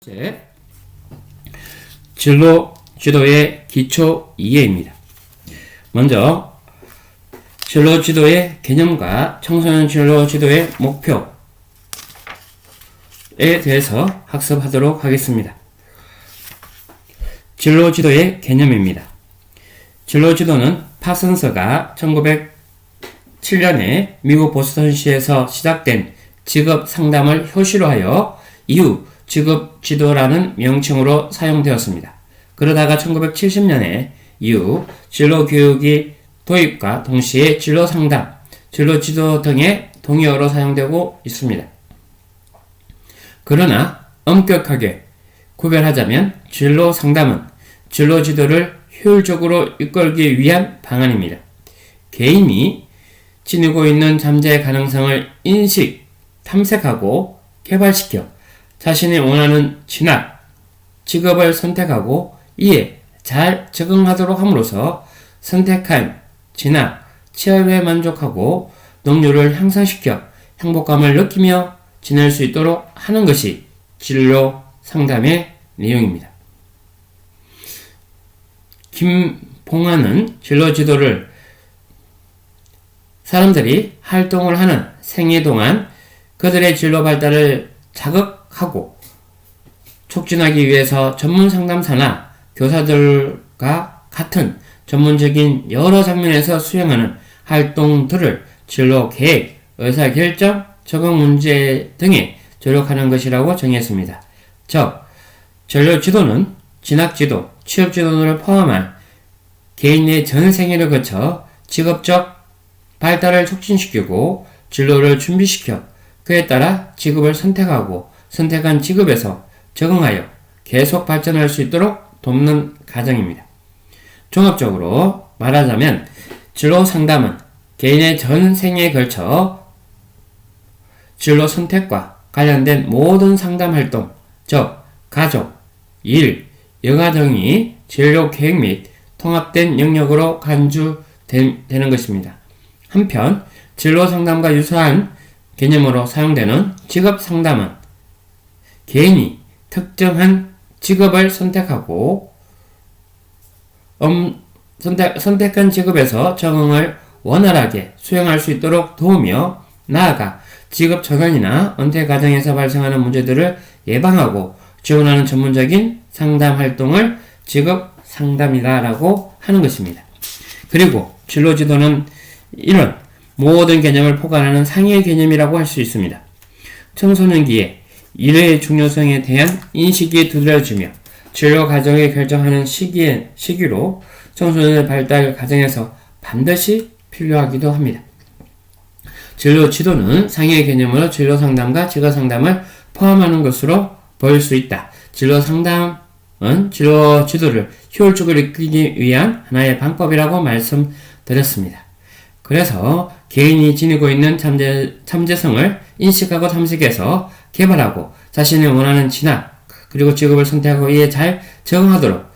번째, 진로 지도의 기초 이해입니다. 먼저 진로 지도의 개념과 청소년 진로 지도의 목표에 대해서 학습하도록 하겠습니다. 진로 지도의 개념입니다. 진로 지도는 파슨스가 1907년에 미국 보스턴시에서 시작된 직업 상담을 효시로하여 이후 직업 지도라는 명칭으로 사용되었습니다. 그러다가 1970년에 이후 진로 교육이 도입과 동시에 진로 상담, 진로 지도 등의 동의어로 사용되고 있습니다. 그러나 엄격하게 구별하자면 진로 상담은 진로 지도를 효율적으로 이끌기 위한 방안입니다. 개인이 지니고 있는 잠재 가능성을 인식, 탐색하고 개발시켜 자신이 원하는 진학, 직업을 선택하고 이에 잘 적응하도록 함으로써 선택한 진학, 취업에 만족하고 능률을 향상시켜 행복감을 느끼며 지낼 수 있도록 하는 것이 진로 상담의 내용입니다. 김봉환은 진로 지도를 사람들이 활동을 하는 생애 동안 그들의 진로 발달을 자극하고 촉진하기 위해서 전문 상담사나 교사들과 같은 전문적인 여러 장면에서 수행하는 활동들을 진로 계획, 의사결정, 적응 문제 등에 조력하는 것이라고 정의했습니다. 즉, 진로 지도는 진학지도, 취업지도 등을 포함한 개인의 전 생애를 거쳐 직업적 발달을 촉진시키고 진로를 준비시켜 그에 따라 직업을 선택하고 선택한 직업에서 적응하여 계속 발전할 수 있도록 돕는 과정입니다. 종합적으로 말하자면 진로 상담은 개인의 전 생애에 걸쳐 진로 선택과 관련된 모든 상담 활동, 즉 가족, 일, 여가 등이 진로 계획 및 통합된 영역으로 간주되는 것입니다. 한편 진로 상담과 유사한 개념으로 사용되는 직업 상담은 개인이 특정한 직업을 선택하고 선택한 직업에서 적응을 원활하게 수행할 수 있도록 도우며 나아가 직업 전환이나 은퇴 과정에서 발생하는 문제들을 예방하고 지원하는 전문적인 상담 활동을 직업 상담이다라고 하는 것입니다. 그리고 진로 지도는 이런 모든 개념을 포괄하는 상위의 개념이라고 할 수 있습니다. 청소년기에 일의 중요성에 대한 인식이 두드러지며 진로 과정을 결정하는 시기로 청소년의 발달 과정에서 반드시 필요하기도 합니다. 진로 지도는 상위의 개념으로 진로 상담과 직업 상담을 포함하는 것으로 보일 수 있다. 진로 상담은 진로 지도를 효율적으로 이끌기 위한 하나의 방법이라고 말씀드렸습니다. 그래서 개인이 지니고 있는 잠재성을 인식하고 탐색해서 개발하고 자신이 원하는 진학 그리고 직업을 선택하고 이에 잘 적응하도록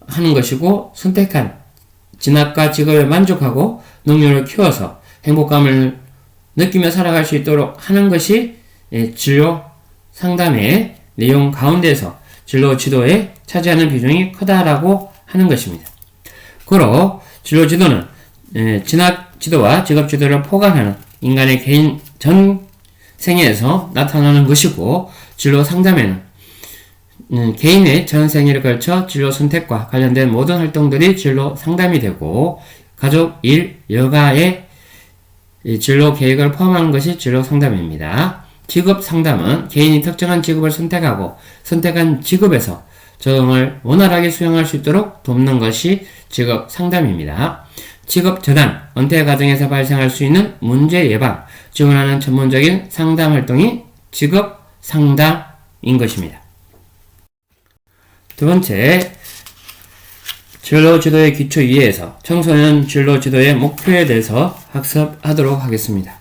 하는 것이고 선택한 진학과 직업에 만족하고 능력을 키워서 행복감을 느끼며 살아갈 수 있도록 하는 것이 진로 상담의 내용 가운데서 진로 지도에 차지하는 비중이 크다라고 하는 것입니다. 그로 진로 지도는 진학 지도와 직업 지도를 포괄하는 인간의 개인 전 생애에서 나타나는 것이고 진로 상담에는 개인의 전 생애를 걸쳐 진로 선택과 관련된 모든 활동들이 진로 상담이 되고 가족, 일, 여가의 진로 계획을 포함하는 것이 진로 상담입니다. 직업 상담은 개인이 특정한 직업을 선택하고 선택한 직업에서 적응을 원활하게 수행할 수 있도록 돕는 것이 직업 상담입니다. 직업 전환, 은퇴 과정에서 발생할 수 있는 문제 예방, 지원하는 전문적인 상담 활동이 직업 상담인 것입니다. 두 번째, 진로 지도의 기초 이해에서 청소년 진로 지도의 목표에 대해서 학습하도록 하겠습니다.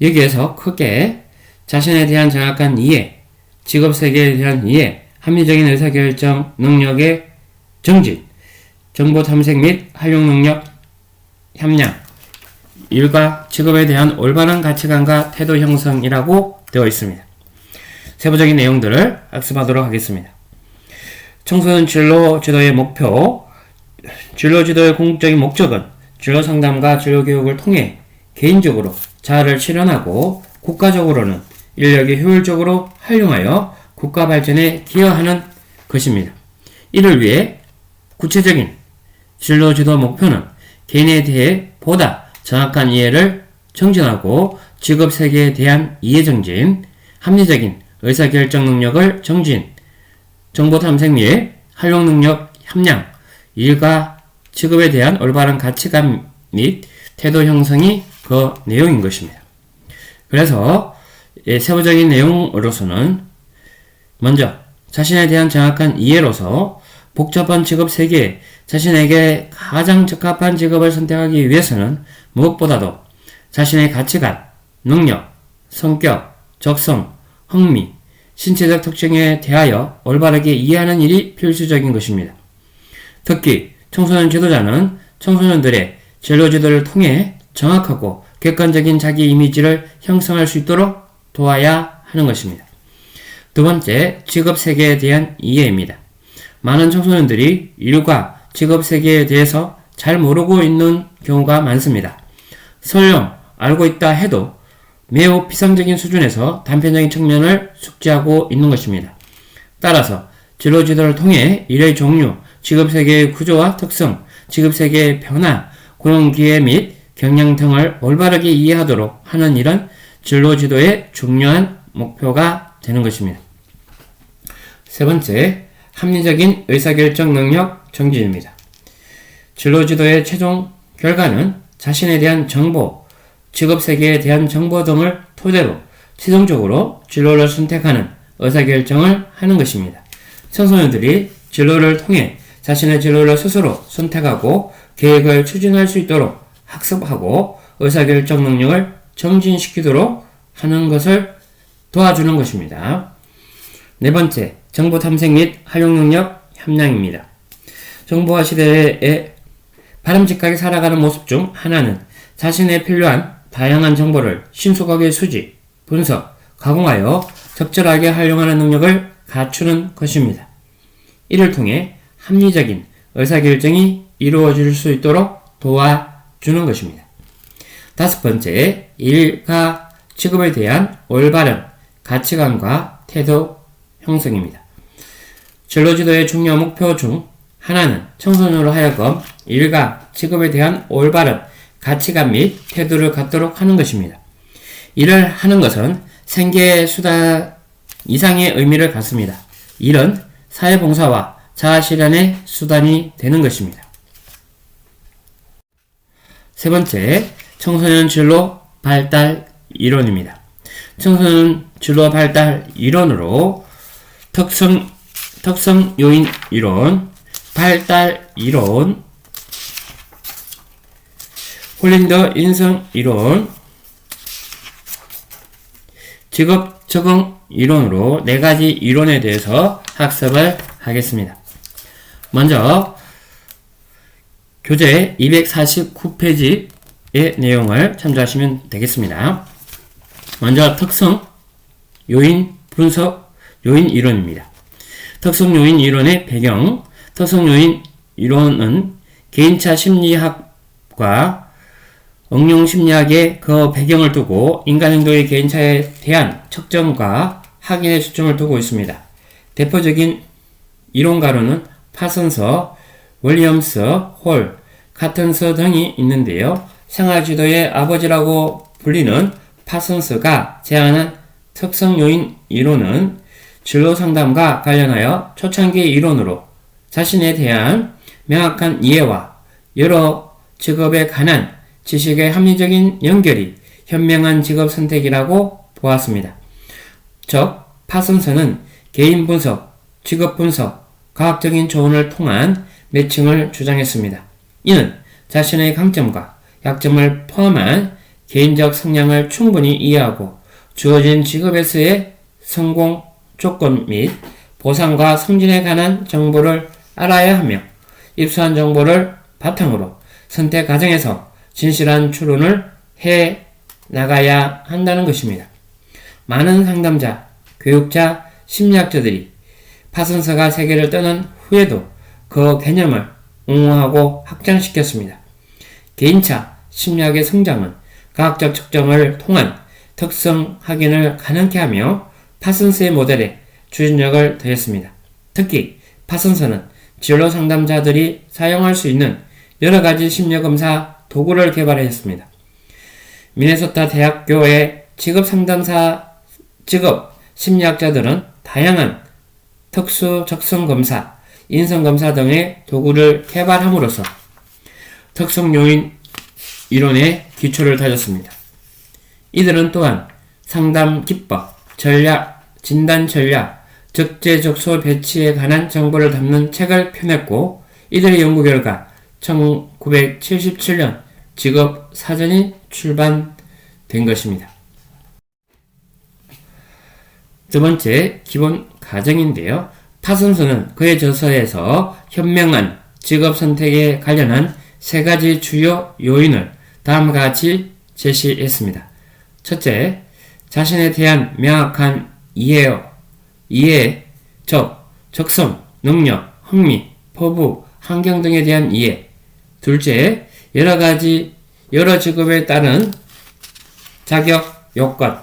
여기에서 크게 자신에 대한 정확한 이해, 직업 세계에 대한 이해, 합리적인 의사결정 능력의 정진, 정보 탐색 및 활용 능력 함량, 일과 직업에 대한 올바른 가치관과 태도 형성이라고 되어 있습니다. 세부적인 내용들을 학습하도록 하겠습니다. 청소년 진로 지도의 목표, 진로 지도의 궁극적인 목적은 진로 상담과 진로 교육을 통해 개인적으로 자아를 실현하고 국가적으로는 인력이 효율적으로 활용하여 국가 발전에 기여하는 것입니다. 이를 위해 구체적인 진로 지도 목표는 개인에 대해 보다 정확한 이해를 정진하고 직업 세계에 대한 이해 정진, 합리적인 의사결정 능력을 정진, 정보 탐색 및 활용 능력 함량, 일과 직업에 대한 올바른 가치관 및 태도 형성이 그 내용인 것입니다. 그래서 세부적인 내용으로서는 먼저 자신에 대한 정확한 이해로서 복잡한 직업 세계에 자신에게 가장 적합한 직업을 선택하기 위해서는 무엇보다도 자신의 가치관, 능력, 성격, 적성, 흥미, 신체적 특징에 대하여 올바르게 이해하는 일이 필수적인 것입니다. 특히 청소년 지도자는 청소년들의 진로 지도를 통해 정확하고 객관적인 자기 이미지를 형성할 수 있도록 도와야 하는 것입니다. 두 번째, 직업 세계에 대한 이해입니다. 많은 청소년들이 일과 직업 세계에 대해서 잘 모르고 있는 경우가 많습니다. 설령 알고 있다 해도 매우 피상적인 수준에서 단편적인 측면을 숙지하고 있는 것입니다. 따라서 진로 지도를 통해 일의 종류, 직업 세계의 구조와 특성, 직업 세계의 변화, 고용 기회 및 경향 등을 올바르게 이해하도록 하는 일은 진로 지도의 중요한 목표가 되는 것입니다. 세 번째, 합리적인 의사결정 능력 정진입니다. 진로 지도의 최종 결과는 자신에 대한 정보, 직업 세계에 대한 정보 등을 토대로 최종적으로 진로를 선택하는 의사결정을 하는 것입니다. 청소년들이 진로를 통해 자신의 진로를 스스로 선택하고 계획을 추진할 수 있도록 학습하고 의사결정 능력을 정진시키도록 하는 것을 도와주는 것입니다. 네 번째, 정보 탐색 및 활용 능력 함량입니다. 정보화 시대에 바람직하게 살아가는 모습 중 하나는 자신에 필요한 다양한 정보를 신속하게 수집, 분석, 가공하여 적절하게 활용하는 능력을 갖추는 것입니다. 이를 통해 합리적인 의사결정이 이루어질 수 있도록 도와주는 것입니다. 다섯 번째, 일과 직업에 대한 올바른 가치관과 태도 형성입니다. 진로 지도의 중요한 목표 중 하나는 청소년으로 하여금 일과 직업에 대한 올바른 가치관 및 태도를 갖도록 하는 것입니다. 일을 하는 것은 생계의 수단 이상의 의미를 갖습니다. 일은 사회봉사와 자아실현의 수단이 되는 것입니다. 세 번째, 청소년 진로 발달 이론입니다. 청소년 진로 발달 이론으로 특성 요인 이론, 발달 이론, 홀린더 인성 이론, 직업 적응 이론으로 네 가지 이론에 대해서 학습을 하겠습니다. 먼저 교재 249페이지의 내용을 참조하시면 되겠습니다. 먼저 특성, 요인, 분석, 요인 이론입니다. 특성 요인 이론의 배경, 특성 요인 이론은 개인차 심리학과 응용 심리학의 그 배경을 두고 인간 행동의 개인차에 대한 측정과 확인에 초점을 두고 있습니다. 대표적인 이론가로는 파슨스, 윌리엄스, 홀, 카튼스 등이 있는데요. 생활지도의 아버지라고 불리는 파슨스가 제안한 특성 요인 이론은 진로 상담과 관련하여 초창기 이론으로 자신에 대한 명확한 이해와 여러 직업에 관한 지식의 합리적인 연결이 현명한 직업 선택이라고 보았습니다. 즉, 파슨스는 개인 분석, 직업 분석, 과학적인 조언을 통한 매칭을 주장했습니다. 이는 자신의 강점과 약점을 포함한 개인적 성향을 충분히 이해하고 주어진 직업에서의 성공 조건 및 보상과 승진에 관한 정보를 알아야 하며 입수한 정보를 바탕으로 선택 과정에서 진실한 추론을 해 나가야 한다는 것입니다. 많은 상담자, 교육자, 심리학자들이 파슨스가 세계를 떠난 후에도 그 개념을 옹호하고 확장시켰습니다. 개인차 심리학의 성장은 과학적 측정을 통한 특성 확인을 가능케 하며 파슨스의 모델에 추진력을 더했습니다. 특히 파슨스는 진로 상담자들이 사용할 수 있는 여러가지 심리검사 도구를 개발했습니다. 미네소타 대학교의 직업 심리학자들은 다양한 특수 적성 검사, 인성 검사 등의 도구를 개발함으로써 특성 요인 이론의 기초를 다졌습니다. 이들은 또한 상담 기법, 전략, 진단 전략, 적재적소 배치에 관한 정보를 담는 책을 펴냈고, 이들의 연구 결과 1977년 직업 사전이 출간된 것입니다. 두 번째, 기본 가정인데요. 파슨스는 그의 저서에서 현명한 직업 선택에 관련한 세 가지 주요 요인을 다음과 같이 제시했습니다. 첫째, 자신에 대한 명확한 이해, 적성, 능력, 흥미, 포부, 환경 등에 대한 이해. 둘째, 여러 직업에 따른 자격, 요건,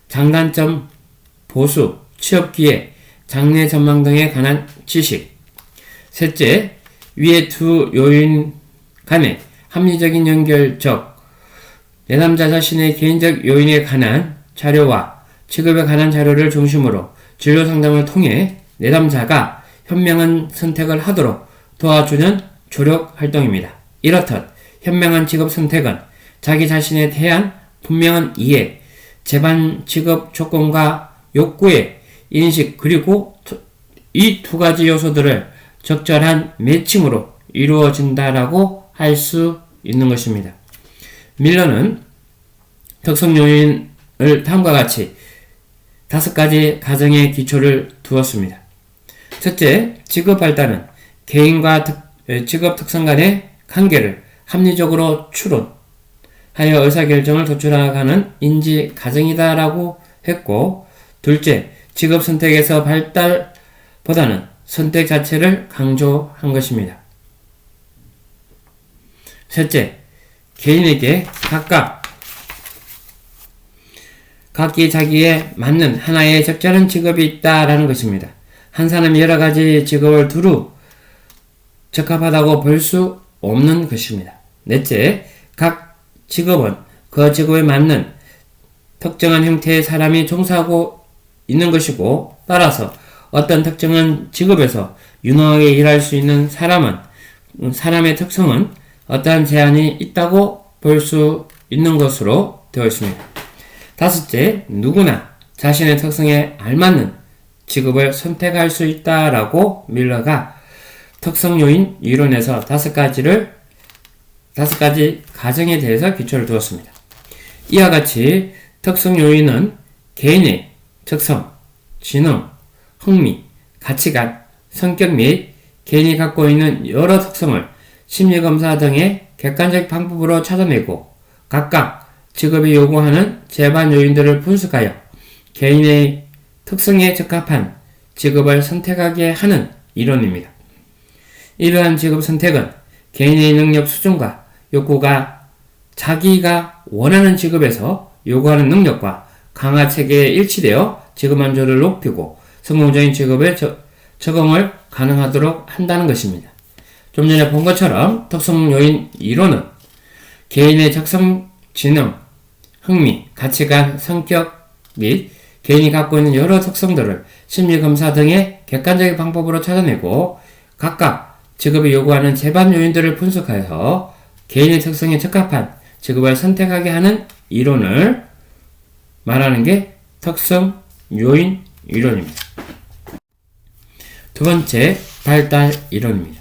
장단점, 보수, 취업 기회, 장래 전망 등에 관한 지식. 셋째, 위의 두 요인 간의 합리적인 연결적, 내담자 자신의 개인적 요인에 관한 자료와 직업에 관한 자료를 중심으로 진로 상담을 통해 내담자가 현명한 선택을 하도록 도와주는 조력 활동입니다. 이렇듯 현명한 직업 선택은 자기 자신에 대한 분명한 이해, 제반 직업 조건과 욕구의 인식, 그리고 이 두 가지 요소들을 적절한 매칭으로 이루어진다라고 할 수 있는 것입니다. 밀러는 특성 요인을 다음과 같이 5가지 가정의 기초를 두었습니다. 첫째, 직업 발달은 개인과 직업 특성 간의 관계를 합리적으로 추론하여 의사결정을 도출하는 인지 가정이다라고 했고, 둘째, 직업 선택에서 발달보다는 선택 자체를 강조한 것입니다. 셋째, 개인에게 각기 자기에 맞는 하나의 적절한 직업이 있다라는 것입니다. 한 사람이 여러 가지 직업을 두루 적합하다고 볼 수 없는 것입니다. 넷째, 각 직업은 그 직업에 맞는 특정한 형태의 사람이 종사하고 있는 것이고, 따라서 어떤 특정한 직업에서 유능하게 일할 수 있는 사람의 특성은 어떠한 제한이 있다고 볼 수 있는 것으로 되어 있습니다. 다섯째, 누구나 자신의 특성에 알맞는 직업을 선택할 수 있다라고 밀러가 특성 요인 이론에서 5가지 가정에 대해서 기초를 두었습니다. 이와 같이 특성 요인은 개인의 특성, 지능, 흥미, 가치관, 성격 및 개인이 갖고 있는 여러 특성을 심리검사 등의 객관적 방법으로 찾아내고 각각 직업이 요구하는 제반 요인들을 분석하여 개인의 특성에 적합한 직업을 선택하게 하는 이론입니다. 이러한 직업 선택은 개인의 능력 수준과 욕구가 자기가 원하는 직업에서 요구하는 능력과 강화 체계에 일치되어 직업 만족을 높이고 성공적인 직업에 적응을 가능하도록 한다는 것입니다. 좀 전에 본 것처럼 특성 요인 이론은 개인의 적성, 지능, 흥미, 가치관, 성격 및 개인이 갖고 있는 여러 특성들을 심리검사 등의 객관적인 방법으로 찾아내고 각각 직업이 요구하는 제반 요인들을 분석하여서 개인의 특성에 적합한 직업을 선택하게 하는 이론을 말하는 게 특성 요인 이론입니다. 두 번째, 발달 이론입니다.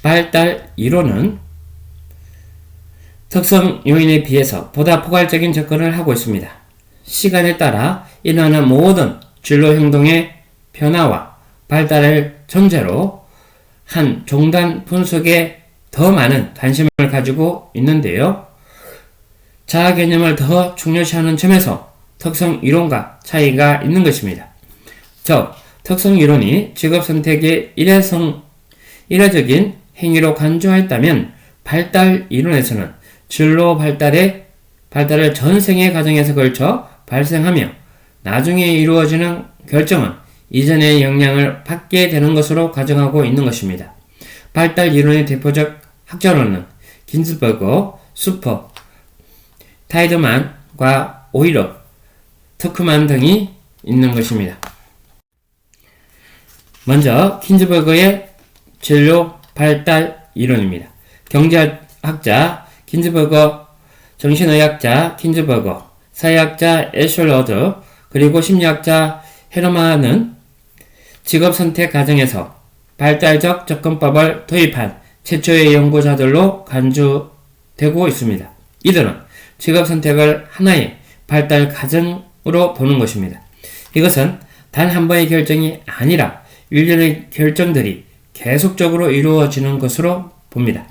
발달 이론은 특성 요인에 비해서 보다 포괄적인 접근을 하고 있습니다. 시간에 따라 일어나는 모든 진로 행동의 변화와 발달을 전제로 한 종단 분석에 더 많은 관심을 가지고 있는데요. 자아 개념을 더 중요시하는 점에서 특성 이론과 차이가 있는 것입니다. 즉, 특성 이론이 직업 선택의 일회적인 행위로 간주하였다면 발달 이론에서는 진로 발달을 전생의 과정에서 걸쳐 발생하며 나중에 이루어지는 결정은 이전의 영향을 받게 되는 것으로 가정하고 있는 것입니다. 발달 이론의 대표적 학자로는 긴즈버거, 수퍼, 타이드만과 오이러, 터크만 등이 있는 것입니다. 먼저 긴즈버거의 진로 발달 이론입니다. 경제학자 긴즈버거, 정신의학자 긴즈버거, 사회학자 애슐러드, 그리고 심리학자 헤르만은 직업선택 과정에서 발달적 접근법을 도입한 최초의 연구자들로 간주되고 있습니다. 이들은 직업선택을 하나의 발달 과정으로 보는 것입니다. 이것은 단 한 번의 결정이 아니라 일련의 결정들이 계속적으로 이루어지는 것으로 봅니다.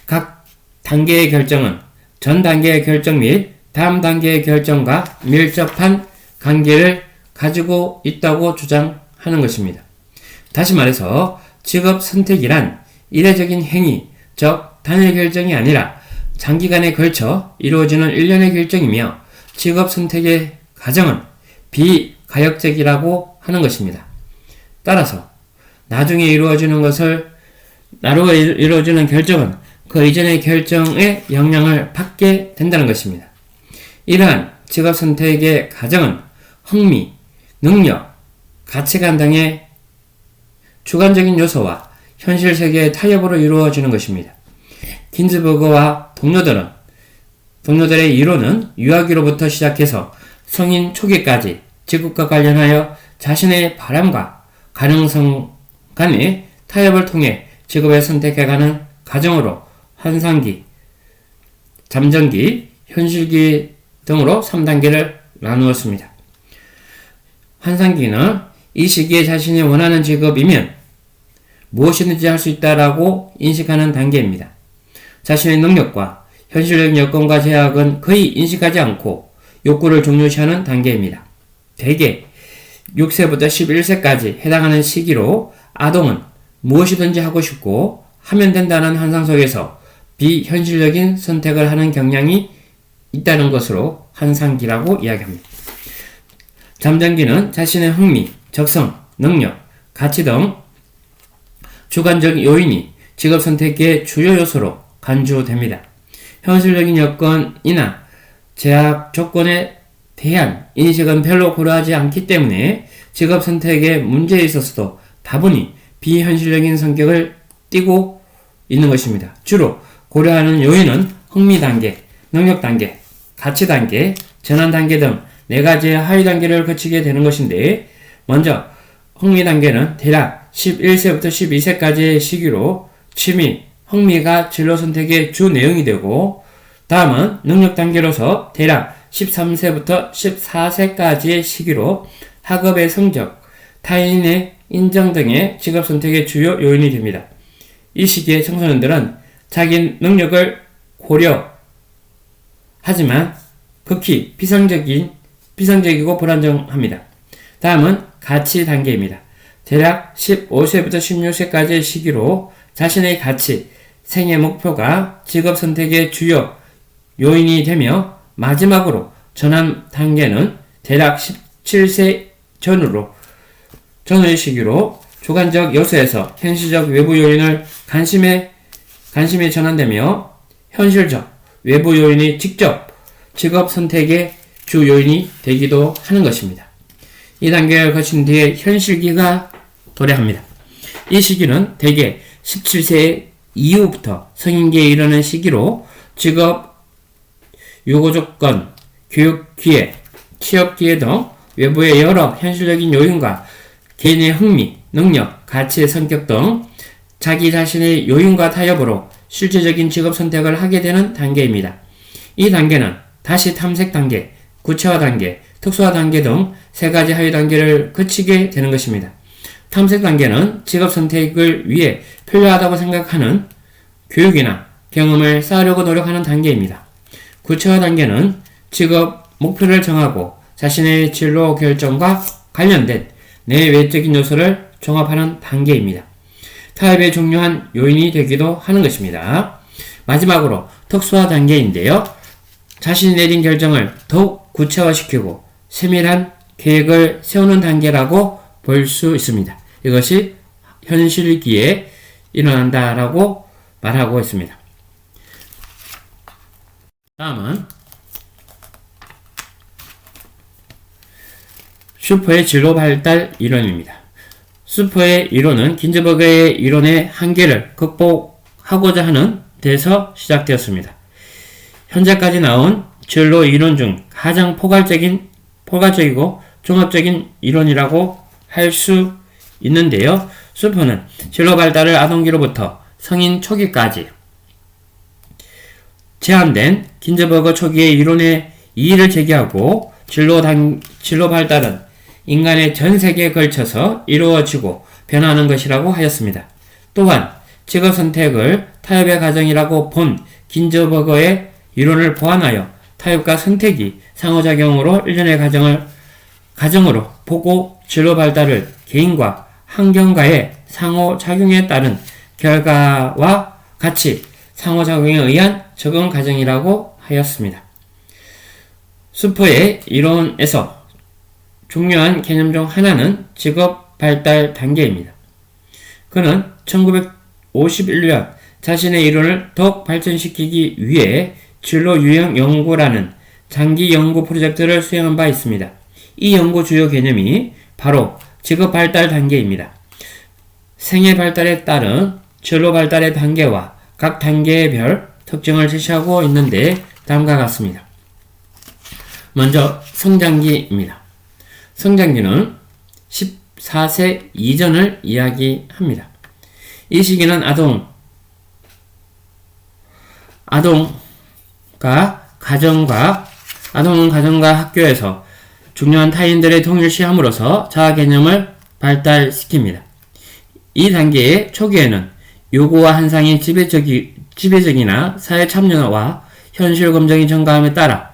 각 단계의 결정은 전 단계의 결정 및 다음 단계의 결정과 밀접한 관계를 가지고 있다고 주장하는 것입니다. 다시 말해서 직업 선택이란 이례적인 행위, 즉 단일 결정이 아니라 장기간에 걸쳐 이루어지는 일련의 결정이며 직업 선택의 과정은 비가역적이라고 하는 것입니다. 따라서 나중에 이루어지는 결정은 그 이전의 결정에 영향을 받게 된다는 것입니다. 이러한 직업 선택의 과정은 흥미, 능력, 가치관 등의 주관적인 요소와 현실 세계의 타협으로 이루어지는 것입니다. 긴즈버거와 동료들의 이론은 유아기로부터 시작해서 성인 초기까지 직업과 관련하여 자신의 바람과 가능성 간의 타협을 통해 직업을 선택해가는 과정으로 환상기, 잠정기, 현실기 등으로 3단계를 나누었습니다. 환상기는 이 시기에 자신이 원하는 직업이면 무엇이든지 할 수 있다라고 인식하는 단계입니다. 자신의 능력과 현실적인 여건과 제약은 거의 인식하지 않고 욕구를 중요시하는 단계입니다. 대개 6세부터 11세까지 해당하는 시기로 아동은 무엇이든지 하고 싶고 하면 된다는 환상 속에서 비현실적인 선택을 하는 경향이 있다는 것으로 환상기라고 이야기합니다. 잠정기는 자신의 흥미, 적성, 능력, 가치 등 주관적 요인이 직업 선택의 주요 요소로 간주됩니다. 현실적인 여건이나 제약 조건에 대한 인식은 별로 고려하지 않기 때문에 직업 선택의 문제에 있어서도 다분히 비현실적인 성격을 띠고 있는 것입니다. 주로 고려하는 요인은 흥미 단계, 능력 단계, 가치 단계, 전환 단계 등 4가지의 하위 단계를 거치게 되는 것인데, 먼저 흥미 단계는 대략 11세부터 12세까지의 시기로 취미, 흥미가 진로 선택의 주 내용이 되고, 다음은 능력 단계로서 대략 13세부터 14세까지의 시기로 학업의 성적, 타인의 인정 등의 직업 선택의 주요 요인이 됩니다. 이 시기에 청소년들은 자기 능력을 고려하지만 극히 비상적이고 불안정합니다. 다음은 가치 단계입니다. 대략 15세부터 16세까지의 시기로 자신의 가치, 생애 목표가 직업 선택의 주요 요인이 되며, 마지막으로 전환 단계는 대략 17세 전후의 시기로 주관적 요소에서 현실적 외부 요인을 관심에 전환되며 현실적 외부 요인이 직접 직업 선택의 주 요인이 되기도 하는 것입니다. 이 단계를 거친 뒤에 현실기가 도래합니다. 이 시기는 대개 17세 이후부터 성인기에 이르는 시기로 직업 요구조건, 교육기회, 취업기회 등 외부의 여러 현실적인 요인과 개인의 흥미, 능력, 가치의 성격 등 자기 자신의 요인과 타협으로 실제적인 직업 선택을 하게 되는 단계입니다. 이 단계는 다시 탐색 단계, 구체화 단계, 특수화 단계 등 3가지 하위 단계를 거치게 되는 것입니다. 탐색 단계는 직업 선택을 위해 필요하다고 생각하는 교육이나 경험을 쌓으려고 노력하는 단계입니다. 구체화 단계는 직업 목표를 정하고 자신의 진로 결정과 관련된 내외적인 요소를 종합하는 단계입니다. 타협의 중요한 요인이 되기도 하는 것입니다. 마지막으로 특수화 단계인데요. 자신이 내린 결정을 더욱 구체화시키고 세밀한 계획을 세우는 단계라고 볼 수 있습니다. 이것이 현실기에 일어난다라고 말하고 있습니다. 다음은 슈퍼의 진로 발달 이론입니다. 슈퍼의 이론은 긴즈버그의 이론의 한계를 극복하고자 하는 데서 시작되었습니다. 현재까지 나온 진로 이론 중 가장 포괄적이고 종합적인 이론이라고 할 수 있는데요. 슈퍼는 진로 발달을 아동기로부터 성인 초기까지 제한된 긴즈버그 초기의 이론에 이의를 제기하고 진로 발달은 인간의 전 세계에 걸쳐서 이루어지고 변화하는 것이라고 하였습니다. 또한 직업 선택을 타협의 과정이라고 본 긴즈버그의 이론을 보완하여 타협과 선택이 상호작용으로 일련의 과정으로 보고 진로 발달을 개인과 환경과의 상호작용에 따른 결과와 같이 상호작용에 의한 적응 과정이라고 하였습니다. 슈퍼의 이론에서 중요한 개념 중 하나는 직업 발달 단계입니다. 그는 1951년 자신의 이론을 더욱 발전시키기 위해 진로 유형 연구라는 장기 연구 프로젝트를 수행한 바 있습니다. 이 연구 주요 개념이 바로 직업 발달 단계입니다. 생애 발달에 따른 진로 발달의 단계와 각 단계의 별 특징을 제시하고 있는데 다음과 같습니다. 먼저 성장기입니다. 성장기는 14세 이전을 이야기합니다. 이 시기는 아동은 가정과 학교에서 중요한 타인들의 동일시함으로써 자아 개념을 발달시킵니다. 이 단계의 초기에는 요구와 한상이 지배적이나 사회 참여와 현실 검증이 증가함에 따라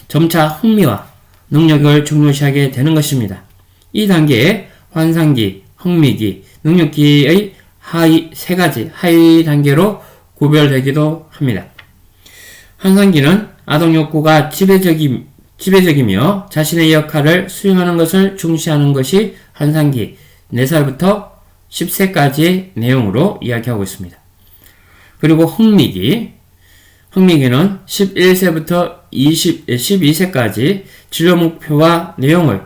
점차 흥미와 능력을 중요시하게 되는 것입니다. 이 단계에 환상기, 흥미기, 능력기의 세 가지 하위 단계로 구별되기도 합니다. 환상기는 아동 욕구가 지배적이며 자신의 역할을 수행하는 것을 중시하는 것이 환상기 4살부터 10세까지의 내용으로 이야기하고 있습니다. 그리고 흥미기는 11세부터 12세까지 진로 목표와 내용을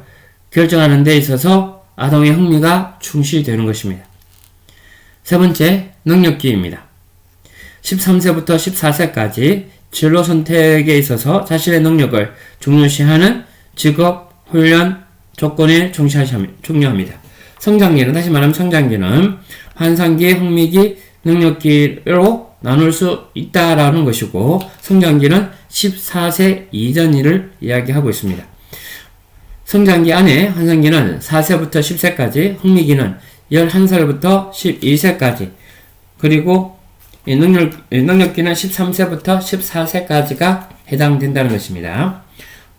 결정하는 데 있어서 아동의 흥미가 중시되는 것입니다. 세 번째, 능력기입니다. 13세부터 14세까지 진로 선택에 있어서 자신의 능력을 중요시하는 직업, 훈련, 조건에 중요합니다. 성장기는, 다시 말하면 성장기는 환상기, 흥미기, 능력기로 나눌 수 있다라는 것이고, 성장기는 14세 이전을 이야기하고 있습니다. 성장기 안에 환상기는 4세부터 10세까지, 흥미기는 11살부터 12세까지, 그리고 능력기는 13세부터 14세까지가 해당된다는 것입니다.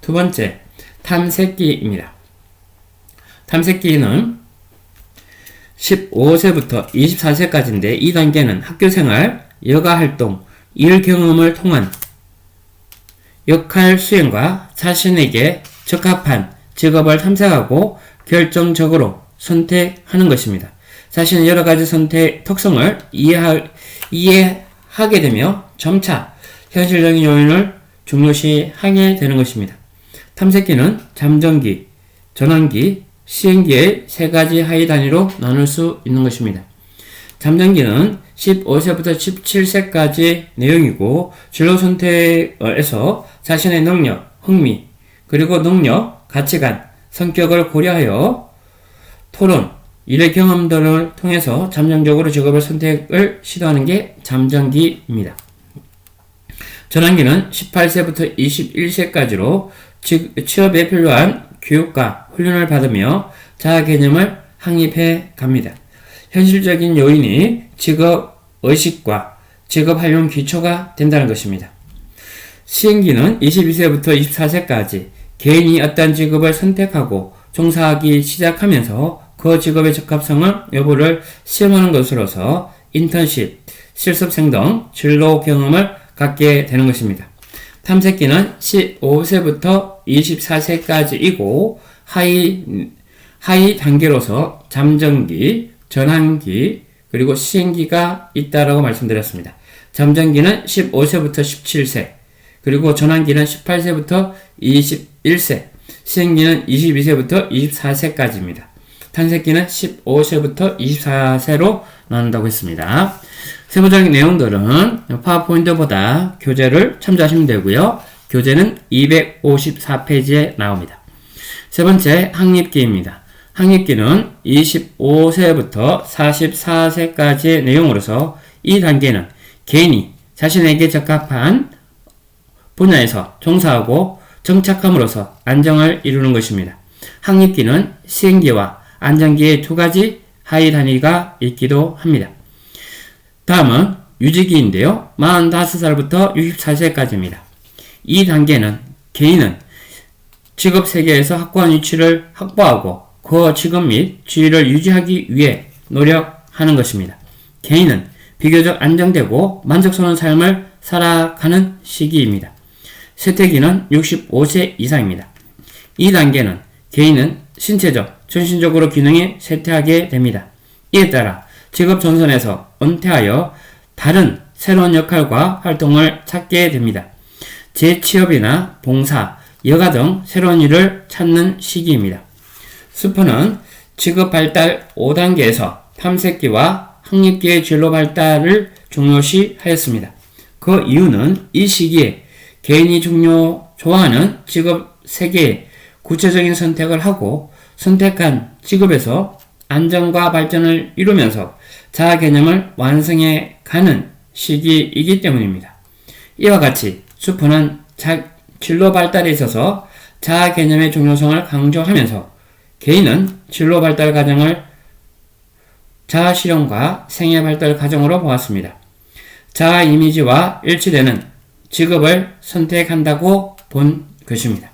두 번째, 탐색기입니다. 탐색기는 15세부터 24세까지인데 이 단계는 학교생활, 여가활동, 일 경험을 통한 역할 수행과 자신에게 적합한 직업을 탐색하고 결정적으로 선택하는 것입니다. 자신의 여러가지 선택 특성을 이해하게 되며 점차 현실적인 요인을 중요시하게 되는 것입니다. 탐색기는 잠정기, 전환기, 시행기의 세 가지 하위 단위로 나눌 수 있는 것입니다. 잠정기는 15세부터 17세까지 내용이고 진로 선택에서 자신의 능력, 흥미, 그리고 능력, 가치관, 성격을 고려하여 토론, 일의 경험들을 통해서 잠정적으로 직업을 선택을 시도하는 게 잠정기입니다. 전환기는 18세부터 21세까지로 취업에 필요한 교육과 훈련을 받으며 자아 개념을 확립해 갑니다. 현실적인 요인이 직업 의식과 직업 활용 기초가 된다는 것입니다. 시행기는 22세부터 24세까지 개인이 어떤 직업을 선택하고 종사하기 시작하면서 그 직업의 적합성을 여부를 시험하는 것으로서 인턴십, 실습생 등 진로 경험을 갖게 되는 것입니다. 탐색기는 15세부터 24세까지이고 하위 단계로서 잠정기, 전환기, 그리고 시행기가 있다라고 말씀드렸습니다. 잠정기는 15세부터 17세, 그리고 전환기는 18세부터 21세, 시행기는 22세부터 24세까지입니다. 탐색기는 15세부터 24세로 나눈다고 했습니다. 세부적인 내용들은 파워포인트보다 교재를 참조하시면 되고요. 교재는 254페이지에 나옵니다. 세 번째, 학립기입니다. 학립기는 25세부터 44세까지의 내용으로서 이 단계는 개인이 자신에게 적합한 분야에서 종사하고 정착함으로써 안정을 이루는 것입니다. 학립기는 시행기와 안정기의 두 가지 하위 단위가 있기도 합니다. 다음은 유지기인데요. 45살부터 64세까지입니다. 이 단계는 개인은 직업 세계에서 확고한 위치를 확보하고 그 직업 및 지위를 유지하기 위해 노력하는 것입니다. 개인은 비교적 안정되고 만족스러운 삶을 살아가는 시기입니다. 쇠퇴기는 65세 이상입니다. 이 단계는 개인은 신체적, 정신적으로 기능이 쇠퇴하게 됩니다. 이에 따라 직업 전선에서 은퇴하여 다른 새로운 역할과 활동을 찾게 됩니다. 재취업이나 봉사, 여가 등 새로운 일을 찾는 시기입니다. 수포는 직업 발달 5단계에서 탐색기와 학립기의 진로 발달을 중요시 하였습니다. 그 이유는 이 시기에 개인이 좋아하는 직업 세계에 구체적인 선택을 하고 선택한 직업에서 안정과 발전을 이루면서 자아 개념을 완성해 가는 시기이기 때문입니다. 이와 같이 수포는 진로 발달에 있어서 자아 개념의 중요성을 강조하면서 개인은 진로 발달 과정을 자아 실현과 생애 발달 과정으로 보았습니다. 자아 이미지와 일치되는 직업을 선택한다고 본 것입니다.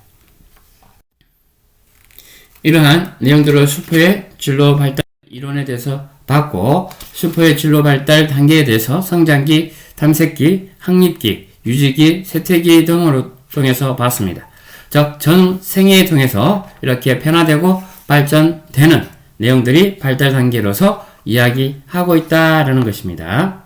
이러한 내용들을 수포의 진로 발달 이론에 대해서 봤고, 수포의 진로 발달 단계에 대해서 성장기, 탐색기, 학립기, 유지기, 쇠퇴기 등으로 통해서 봤습니다. 즉, 전 생애에 통해서 이렇게 변화되고 발전되는 내용들이 발달 단계로서 이야기하고 있다라는 것입니다.